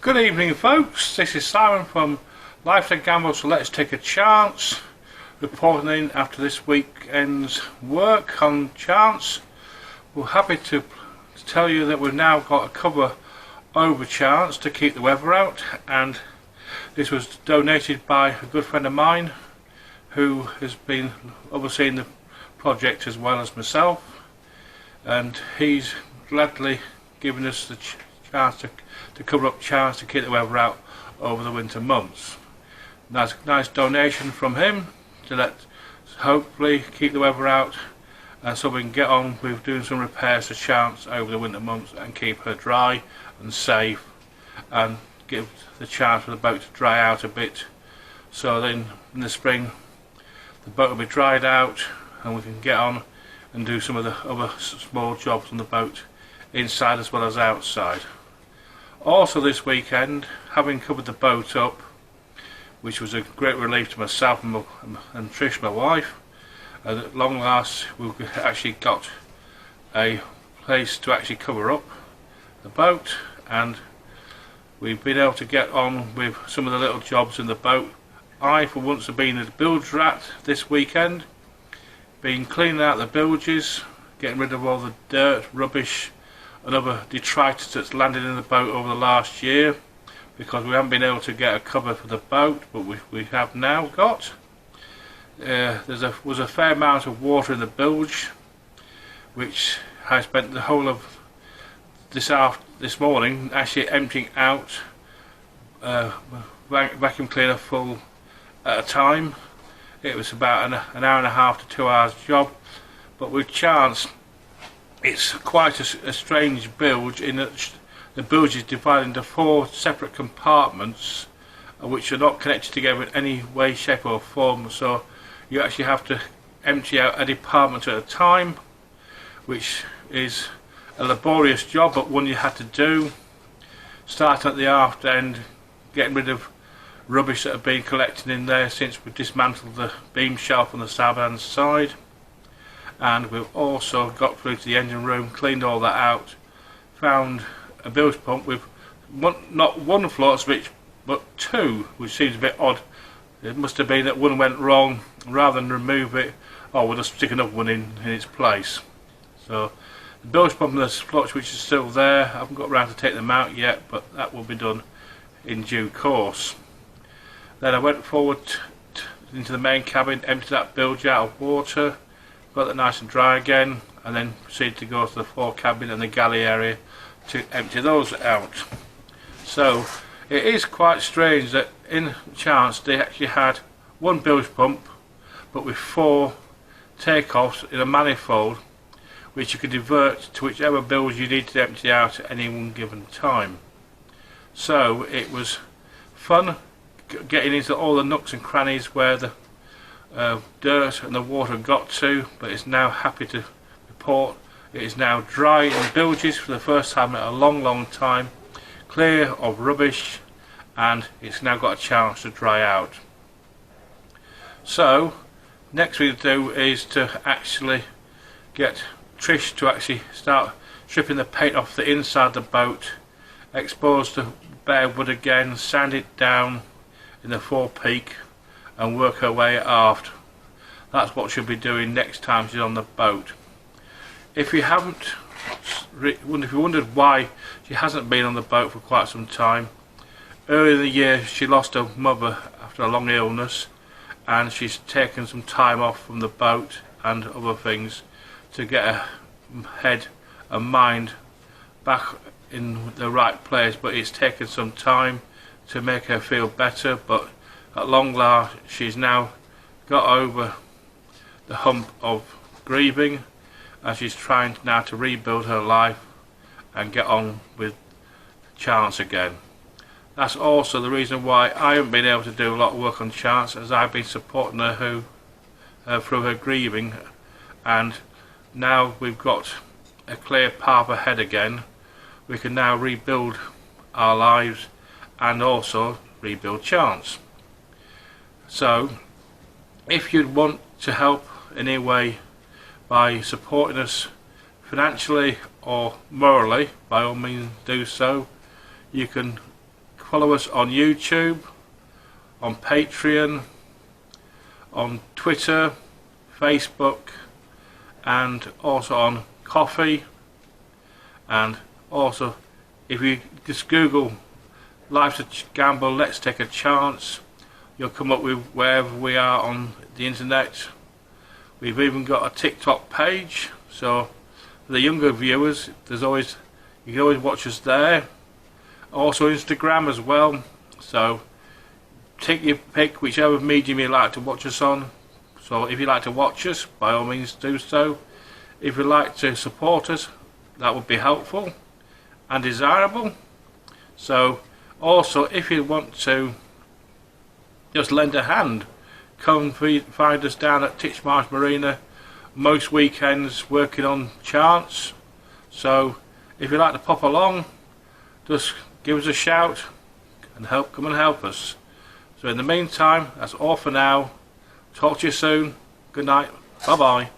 Good evening folks, this is Simon from Life and Gambles, so let's take a chance, reporting in after this weekend's work on chance. We're happy to tell you that we've now got a cover over chance to keep the weather out, and this was donated by a good friend of mine who has been overseeing the project as well as myself, and he's gladly given us the chance to cover up chance to keep the weather out over the winter months. Nice donation from him to let hopefully keep the weather out, and so we can get on with doing some repairs to chance over the winter months and keep her dry and safe, and give the chance for the boat to dry out a bit, so then in the spring the boat will be dried out and we can get on and do some of the other small jobs on the boat inside as well as outside. Also this weekend, having covered the boat up, which was a great relief to myself and Trish, my wife, at long last we actually got a place to actually cover up the boat, and we've been able to get on with some of the little jobs in the boat. I for once have been a bilge rat this weekend, been cleaning out the bilges, getting rid of all the dirt, rubbish and other detritus that's landed in the boat over the last year, because we haven't been able to get a cover for the boat, but we have now got. There was a fair amount of water in the bilge, which I spent the whole of this morning actually emptying out, vacuum cleaner full at a time. It was about an hour and a half to 2 hours job, but with chance it's quite a strange bilge, in that the bilge is divided into 4 separate compartments which are not connected together in any way, shape or form, so you actually have to empty out a department at a time, which is a laborious job but one you had to do, starting at the aft end, getting rid of rubbish that have been collecting in there since we dismantled the beam shelf on the starboard side. And we've also got through to the engine room, cleaned all that out, found a bilge pump with not one float switch but 2, which seems a bit odd. It must have been that one went wrong, rather than remove it, we'll just stick another one in its place. So the bilge pump and the float switch is still there. I haven't got around to take them out yet, but that will be done in due course. Then I went forward into the main cabin, emptied that bilge out of water, got that nice and dry again, and then proceeded to go to the fore cabin and the galley area to empty those out. So it is quite strange that in chance they actually had one bilge pump but with 4 takeoffs in a manifold, which you could divert to whichever bilge you need to empty out at any one given time. So it was fun getting into all the nooks and crannies where the dirt and the water got to, but it's now happy to report it is now dry in bilges for the first time in a long time, clear of rubbish, and it's now got a chance to dry out. So next we do is to actually get Trish to actually start stripping the paint off the inside of the boat, expose the bare wood again, sand it down in the forepeak and work her way aft. That's what she'll be doing next time she's on the boat. If you wondered why she hasn't been on the boat for quite some time, earlier in the year she lost her mother after a long illness, and she's taken some time off from the boat and other things to get her head and mind back in the right place, but it's taken some time to make her feel better, but at long last she's now got over the hump of grieving, and she's trying now to rebuild her life and get on with chance again. That's also the reason why I haven't been able to do a lot of work on chance, as I've been supporting her through her grieving, and now we've got a clear path ahead again. We can now rebuild our lives and also rebuild chance. So if you'd want to help in any way by supporting us financially or morally, by all means do so. You can follow us on YouTube, on Patreon, on Twitter, Facebook, and also on Coffee. And also, if you just Google Life's a Gamble, Let's Take a Chance, you'll come up with wherever we are on the internet. We've even got a TikTok page, so for the younger viewers, you can always watch us there. Also Instagram as well, so take your pick, whichever medium you like to watch us on. So if you like to watch us, by all means do so. If you'd like to support us, that would be helpful and desirable. So also, if you want to just lend a hand, come find us down at Titchmarsh Marina most weekends working on charts. So if you'd like to pop along, just give us a shout and come and help us. So in the meantime, that's all for now. Talk to you soon. Good night. Bye bye.